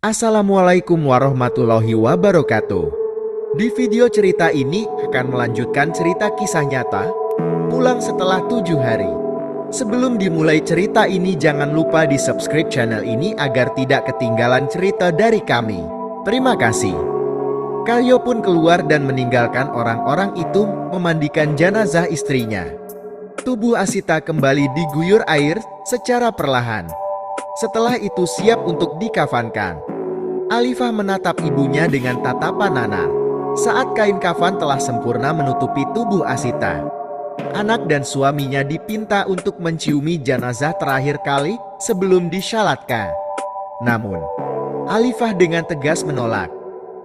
Assalamualaikum warahmatullahi wabarakatuh. Di video cerita ini akan melanjutkan cerita kisah nyata Pulang Setelah 7 Hari. Sebelum dimulai cerita ini, jangan lupa di subscribe channel ini agar tidak ketinggalan cerita dari kami. Terima kasih. Karyo pun keluar dan meninggalkan orang-orang itu memandikan jenazah istrinya. Tubuh Asita kembali diguyur air secara perlahan. Setelah itu siap untuk dikafankan. Alifah menatap ibunya dengan tatapan nanar. Saat kain kafan telah sempurna menutupi tubuh Asita, anak dan suaminya dipinta untuk menciumi jenazah terakhir kali sebelum disyalatkan. Namun, Alifah dengan tegas menolak.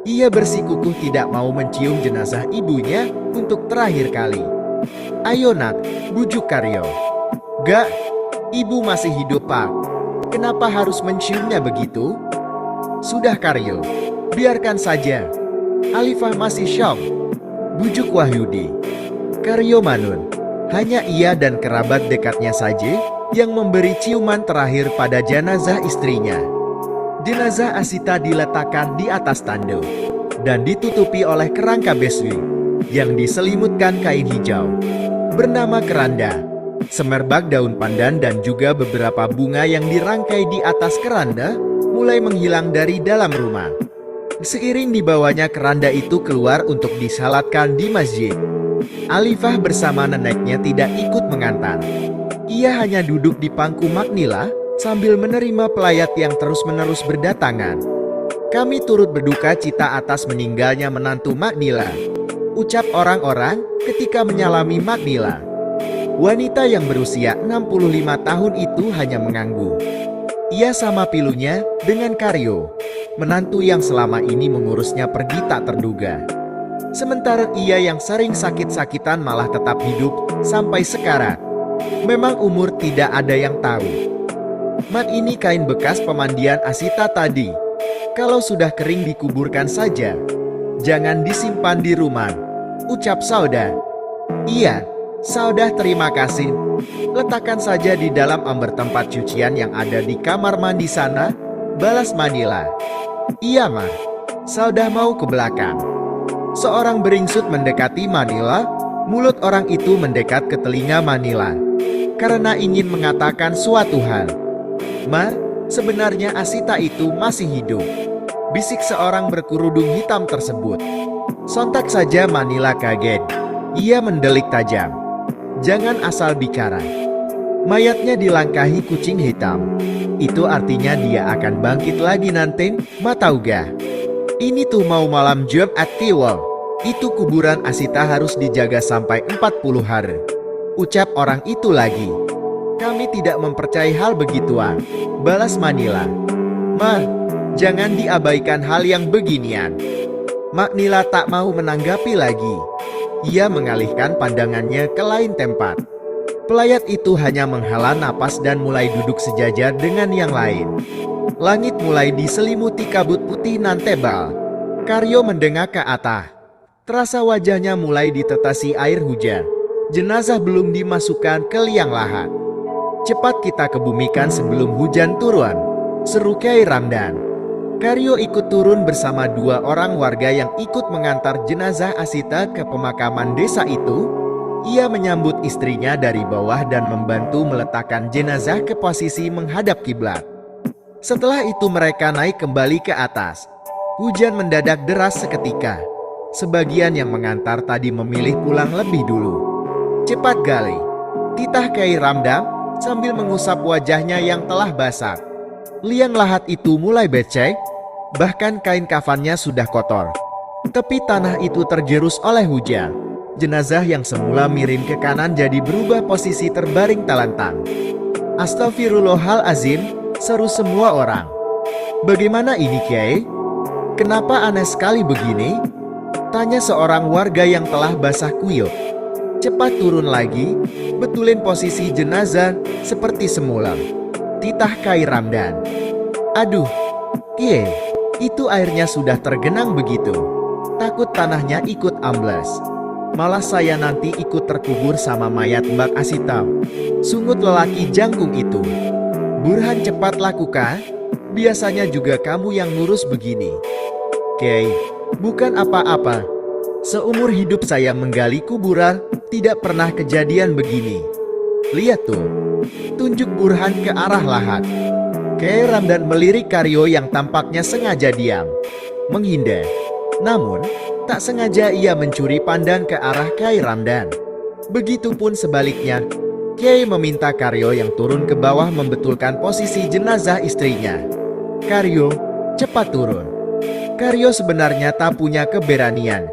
Ia bersikukuh tidak mau mencium jenazah ibunya untuk terakhir kali. "Ayo nak," bujuk Karyo. "Gak, ibu masih hidup pak. Kenapa harus menciumnya begitu?" "Sudah Karyo, biarkan saja." Alifah masih syok. Bujuk Wahyudi. Karyo manun. Hanya ia dan kerabat dekatnya saja yang memberi ciuman terakhir pada jenazah istrinya. Jenazah Asita diletakkan di atas tanduk dan ditutupi oleh kerangka beswi yang diselimutkan kain hijau bernama keranda. Semerbak daun pandan dan juga beberapa bunga yang dirangkai di atas keranda mulai menghilang dari dalam rumah. Seiring dibawanya keranda itu keluar untuk disalatkan di masjid. Alifah bersama neneknya tidak ikut mengantar. Ia hanya duduk di pangku Magnila sambil menerima pelayat yang terus-menerus berdatangan. "Kami turut berduka cita atas meninggalnya menantu Magnila," ucap orang-orang ketika menyalami Magnila. Wanita yang berusia 65 tahun itu hanya mengangguk. Ia sama pilunya dengan Karyo, menantu yang selama ini mengurusnya pergi tak terduga. Sementara ia yang sering sakit-sakitan malah tetap hidup sampai sekarang. Memang umur tidak ada yang tahu. "Mat, ini kain bekas pemandian Asita tadi. Kalau sudah kering dikuburkan saja. Jangan disimpan di rumah," ucap Saudah. "Iya, Saudah, terima kasih. Letakkan saja di dalam ember tempat cucian yang ada di kamar mandi sana," balas Manila. "Iya Mar." Saudah mau ke belakang. Seorang beringsut mendekati Manila. Mulut orang itu mendekat ke telinga Manila karena ingin mengatakan suatu hal. "Mar, sebenarnya Asita itu masih hidup," bisik seorang berkerudung hitam tersebut. Sontak saja Manila kaget. Ia mendelik tajam. "Jangan asal bicara. Mayatnya dilangkahi kucing hitam. Itu artinya dia akan bangkit lagi nanti, matauga. Ini tuh mau malam Jumat Tiwal. Itu kuburan Asita harus dijaga sampai 40 hari," ucap orang itu lagi. "Kami tidak mempercayai hal begituan," balas Manila. "Ma, jangan diabaikan hal yang beginian." Manila tak mau menanggapi lagi. Ia mengalihkan pandangannya ke lain tempat. Pelayat itu hanya menghela napas dan mulai duduk sejajar dengan yang lain. Langit mulai diselimuti kabut putih nan tebal. Karyo mendengak ke atas. Terasa wajahnya mulai ditetasi air hujan. Jenazah belum dimasukkan ke liang lahat. "Cepat kita kebumikan sebelum hujan turun," seru Kyai Ramdan. Karyo ikut turun bersama dua orang warga yang ikut mengantar jenazah Asita ke pemakaman desa itu. Ia menyambut istrinya dari bawah dan membantu meletakkan jenazah ke posisi menghadap kiblat. Setelah itu mereka naik kembali ke atas. Hujan mendadak deras seketika. Sebagian yang mengantar tadi memilih pulang lebih dulu. "Cepat gali," titah Kyai Ramdam sambil mengusap wajahnya yang telah basah. Liang lahat itu mulai becek, bahkan kain kafannya sudah kotor. Tepi tanah itu tergerus oleh hujan. Jenazah yang semula miring ke kanan jadi berubah posisi terbaring telentang. "Astagfirullahalazim," seru semua orang. "Bagaimana ini Kyai? Kenapa aneh sekali begini?" tanya seorang warga yang telah basah kuyup. "Cepat turun lagi, betulin posisi jenazah seperti semula," titah Kyai Ramdan. "Aduh, Kyai, itu airnya sudah tergenang begitu. Takut tanahnya ikut amblas. Malah saya nanti ikut terkubur sama mayat Mbak Asita," sungut lelaki jangkung itu. "Burhan, cepat lakukan," Biasanya juga kamu yang ngurus begini. Kay, bukan apa-apa. Seumur hidup saya menggali kuburan, tidak pernah kejadian begini. Lihat tuh, tunjuk Burhan ke arah lahat. Kay Ramdan melirik Karyo yang tampaknya sengaja diam, menghindar. Namun, tak sengaja ia mencuri pandang ke arah Kay Ramdan. Begitupun sebaliknya, Kay meminta Karyo yang turun ke bawah membetulkan posisi jenazah istrinya. Karyo, cepat turun. Karyo sebenarnya tak punya keberanian.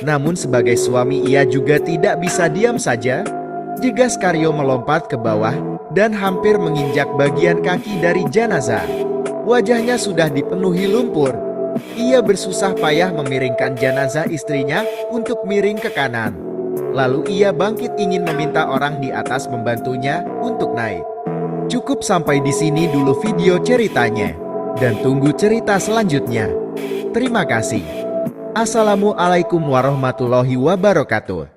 Namun sebagai suami ia juga tidak bisa diam saja. Jegas Karyo melompat ke bawah dan hampir menginjak bagian kaki dari jenazah. Wajahnya sudah dipenuhi lumpur. Ia bersusah payah memiringkan jenazah istrinya untuk miring ke kanan. Lalu ia bangkit ingin meminta orang di atas membantunya untuk naik. Cukup sampai di sini dulu video ceritanya. Dan tunggu cerita selanjutnya. Terima kasih. Assalamualaikum warahmatullahi wabarakatuh.